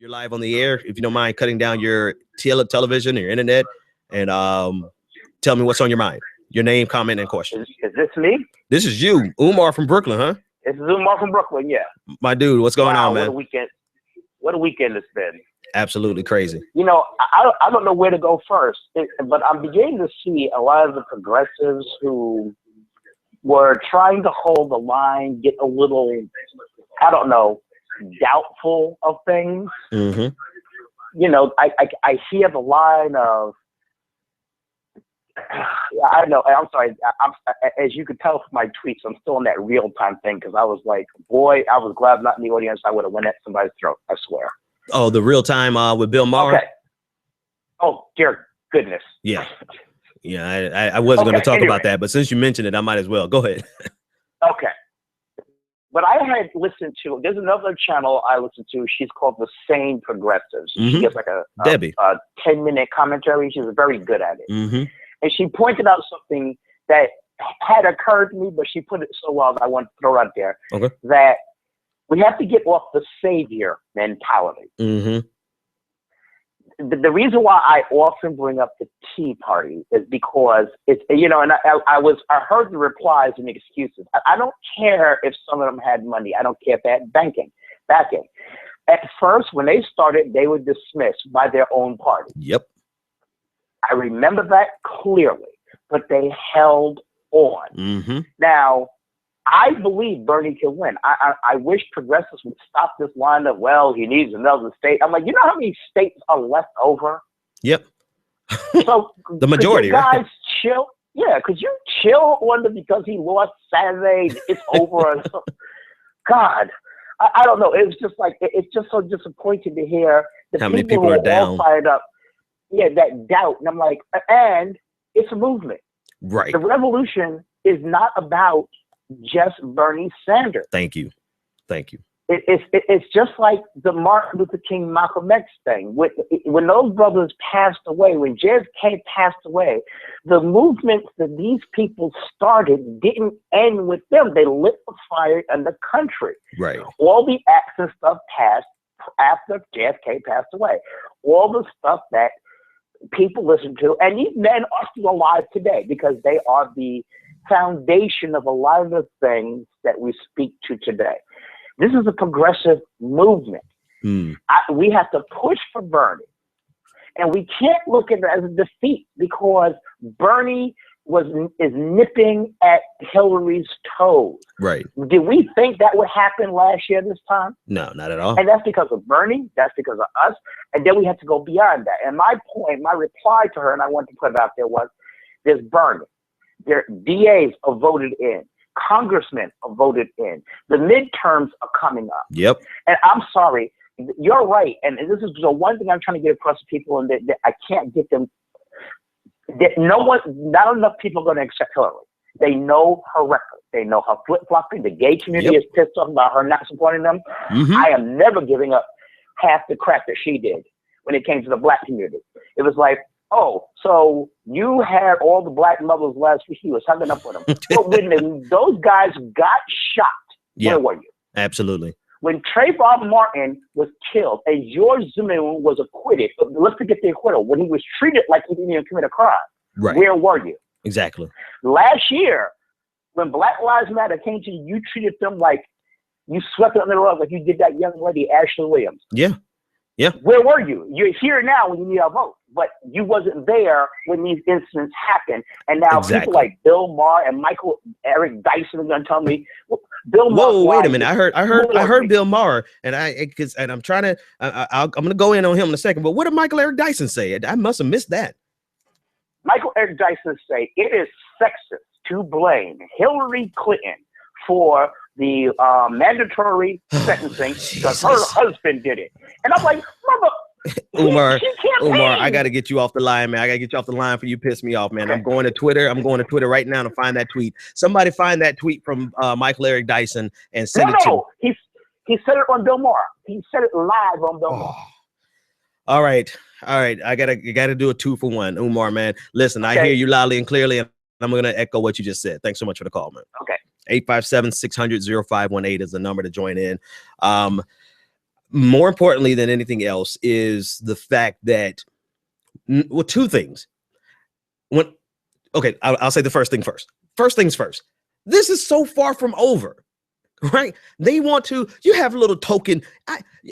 You're live on the air. If you don't mind cutting down your television or your internet, and tell me what's on your mind. Your name, comment, and question. Is this me? This is you, Umar from Brooklyn, huh? This is Umar from Brooklyn, yeah. My dude, what's going on, man? What a weekend! What a weekend it's been. Absolutely crazy. You know, I don't know where to go first, but I'm beginning to see a lot of the progressives who were trying to hold the line get a little, I don't know, doubtful of things. Mm-hmm. You know, I hear the line of, I know, I'm sorry, as you could tell from my tweets, I'm still in that real-time thing because I was like, boy, I was glad I'm not in the audience. I would have went at somebody's throat, I swear. Oh, the real-time with Bill Maher? Okay. Oh, dear goodness. Yeah. Yeah, I wasn't going to talk about that, but since you mentioned it, I might as well. Go ahead. Okay. But I had listened to, there's another channel I listen to. She's called The Sane Progressives. Mm-hmm. She has like a Debbie. 10-minute commentary. She's very good at it. Mm-hmm. And she pointed out something that had occurred to me, but she put it so well that I want to throw it out there. Okay. That we have to get off the savior mentality. Mm-hmm. The reason why I often bring up the Tea Party is because it's, you know, and I heard the replies and the excuses. I don't care if some of them had money. I don't care if they had backing. At first, when they started, they were dismissed by their own party. Yep. I remember that clearly, but they held on. Mm-hmm. Now, I believe Bernie can win. I wish progressives would stop this line of, well, he needs another state. I'm like, you know how many states are left over? Yep. So the majority, guys, right? Chill. Yeah, could you chill on the because he lost Saturday, it's over. God, I don't know. It was just like, it's just so disappointing to hear the how many people are all down, fired up. Yeah, that doubt. And I'm like, and it's a movement. Right. The revolution is not about just Bernie Sanders. Thank you. It's just like the Martin Luther King, Malcolm X thing. When those brothers passed away, when JFK passed away, the movements that these people started didn't end with them. They lit the fire in the country. Right. All the acts and stuff passed after JFK passed away. All the stuff that people listen to, and these men are still alive today because they are the foundation of a lot of the things that we speak to today. This is a progressive movement. We have to push for Bernie, and we can't look at it as a defeat because Bernie is nipping at Hillary's toes. Right. Did we think that would happen last year this time? No, not at all. And that's because of Bernie. That's because of us. And then we have to go beyond that. And my point, my reply to her, and I want to put it out there, was there's Bernie. Their DAs are voted in. Congressmen are voted in. The midterms are coming up. Yep. And I'm sorry, you're right. And this is the one thing I'm trying to get across to people, and that I can't get them. That not enough people are going to accept Hillary. They know her record. They know her flip-flopping. The gay community is pissed off about her not supporting them. Mm-hmm. I am never giving up half the crap that she did when it came to the black community. It was like, oh, so you had all the black mothers last week. He was hooking up with them. But when those guys got shot, where were you? Absolutely. When Trayvon Martin was killed and George Zimmerman was acquitted, but let's forget the acquittal, when he was treated like he didn't even commit a crime, where were you? Exactly. Last year, when Black Lives Matter came to you, you treated them like you swept it under the rug, like you did that young lady, Ashley Williams. Yeah. Yeah. Where were you? You're here now when you need our vote, but you wasn't there when these incidents happened. And now people like Bill Maher and Eric Dyson are going to tell me, Bill Maher. Whoa, wait a minute! I heard Bill Maher, and I'm trying to. I'm going to go in on him in a second. But what did Eric Dyson say? I must have missed that. Eric Dyson say it is sexist to blame Hillary Clinton for the mandatory sentencing because her husband did it. And I'm like, mother, Umar, I got to get you off the line, man. I got to get you off the line for you piss me off, man. Okay. I'm going to Twitter right now to find that tweet. Somebody find that tweet from Michael Eric Dyson and send it to me. He said it on Bill Maher. He said it live on Bill Maher. All right. I gotta do a 2-for-1, Umar, man. Listen, I hear you loudly and clearly, and I'm gonna echo what you just said. Thanks so much for the call, man. Okay. 857-600-0518 is the number to join in. more importantly than anything else is the fact that, well, two things. I'll say the first thing first. First things first. This is so far from over, right? They want to, you have a little token.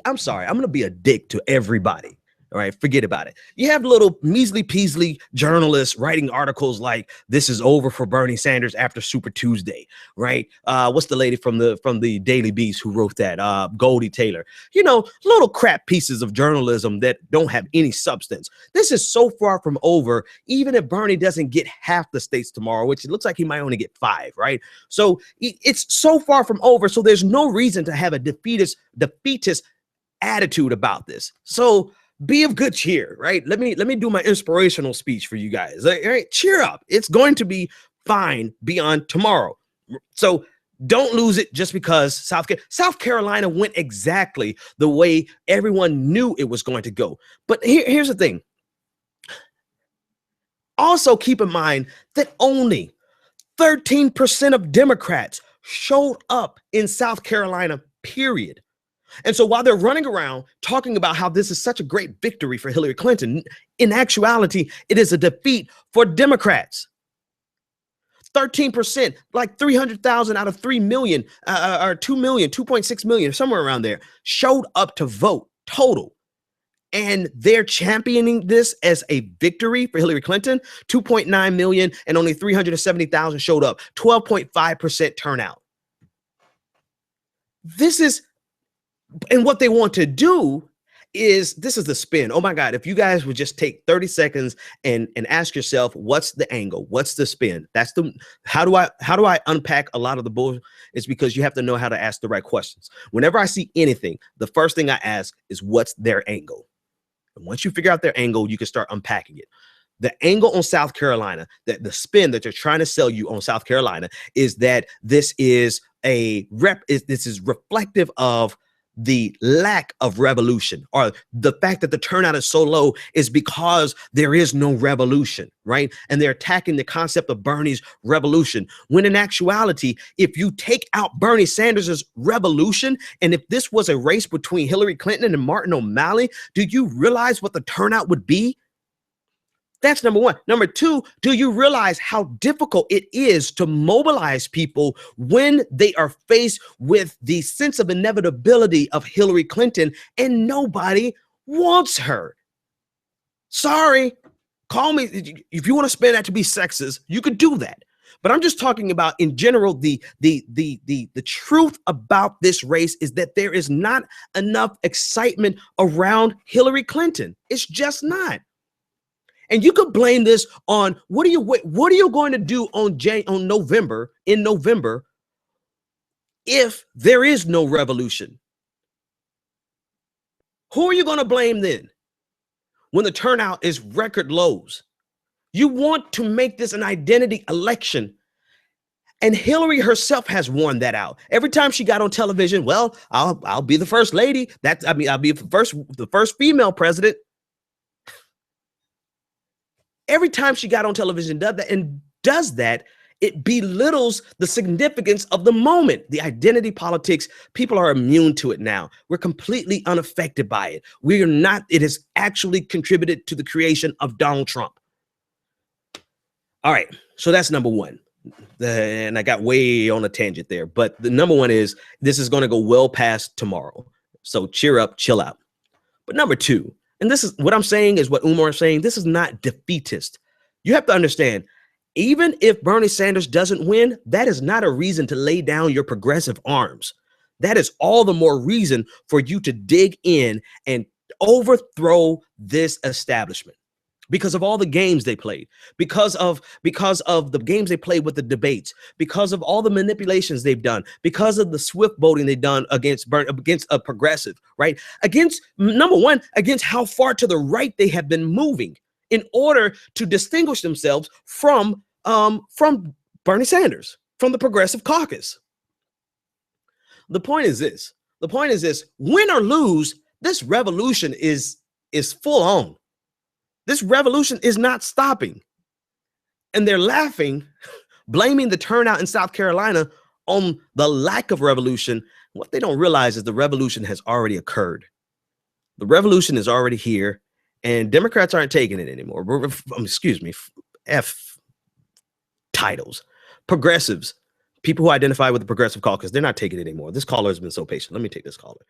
I'm sorry, I'm going to be a dick to everybody. All right, forget about it. You have little measly peasly journalists writing articles like "This is over for Bernie Sanders after Super Tuesday," right? What's the lady from the Daily Beast who wrote that? Goldie Taylor. You know, little crap pieces of journalism that don't have any substance. This is so far from over. Even if Bernie doesn't get half the states tomorrow, which it looks like he might only get 5, right? So it's so far from over. So there's no reason to have a defeatist attitude about this. So be of good cheer, right? Let me do my inspirational speech for you guys. All right, cheer up. It's going to be fine beyond tomorrow. So don't lose it just because South Carolina went exactly the way everyone knew it was going to go. But here's the thing. Also keep in mind that only 13% of Democrats showed up in South Carolina, period. And so while they're running around talking about how this is such a great victory for Hillary Clinton, in actuality, it is a defeat for Democrats. 13%, like 300,000 out of 3 million, or 2 million, 2.6 million, somewhere around there, showed up to vote total. And they're championing this as a victory for Hillary Clinton. 2.9 million and only 370,000 showed up, 12.5% turnout. This is, and what they want to do is, this is the spin. Oh my God, if you guys would just take 30 seconds and ask yourself, what's the angle? What's the spin? That's the, how do I unpack a lot of the bull? It's because you have to know how to ask the right questions. Whenever I see anything, the first thing I ask is, what's their angle? And once you figure out their angle, you can start unpacking it. The angle on South Carolina, that the spin that they're trying to sell you on South Carolina, is that this is this is reflective of the lack of revolution, or the fact that the turnout is so low is because there is no revolution, right? And they're attacking the concept of Bernie's revolution, when in actuality, if you take out Bernie Sanders's revolution, and if this was a race between Hillary Clinton and Martin O'Malley, do you realize what the turnout would be? That's number one. Number two, do you realize how difficult it is to mobilize people when they are faced with the sense of inevitability of Hillary Clinton and nobody wants her? Sorry, call me. If you want to spin that to be sexist, you could do that. But I'm just talking about in general, the truth about this race is that there is not enough excitement around Hillary Clinton. It's just not. And you could blame this on what are you going to do in November if there is no revolution? Who are you going to blame then when the turnout is record lows? You want to make this an identity election. And Hillary herself has worn that out. Every time she got on television, well, I'll be the first lady. I'll be the first female president. Every time she got on television, does that, it belittles the significance of the moment. The identity politics, people are immune to it now. We're completely unaffected by it. We are not. It has actually contributed to the creation of Donald Trump. All right, so that's number one. And I got way on a tangent there, but the number one is, this is going to go well past tomorrow. So cheer up, chill out. But number two, and this is what I'm saying, is what Umar is saying, this is not defeatist. You have to understand, even if Bernie Sanders doesn't win, that is not a reason to lay down your progressive arms. That is all the more reason for you to dig in and overthrow this establishment, because of all the games they played, because of the games they played with the debates, because of all the manipulations they've done, because of the swift voting they've done against a progressive, right? Against, number one, against how far to the right they have been moving in order to distinguish themselves from Bernie Sanders, from the Progressive Caucus. The point is this. The point is this: win or lose, this revolution is full on. This revolution is not stopping. And they're laughing, blaming the turnout in South Carolina on the lack of revolution. What they don't realize is the revolution has already occurred. The revolution is already here, and Democrats aren't taking it anymore. Excuse me, F titles. Progressives, people who identify with the progressive caucus, they're not taking it anymore. This caller has been so patient. Let me take this caller.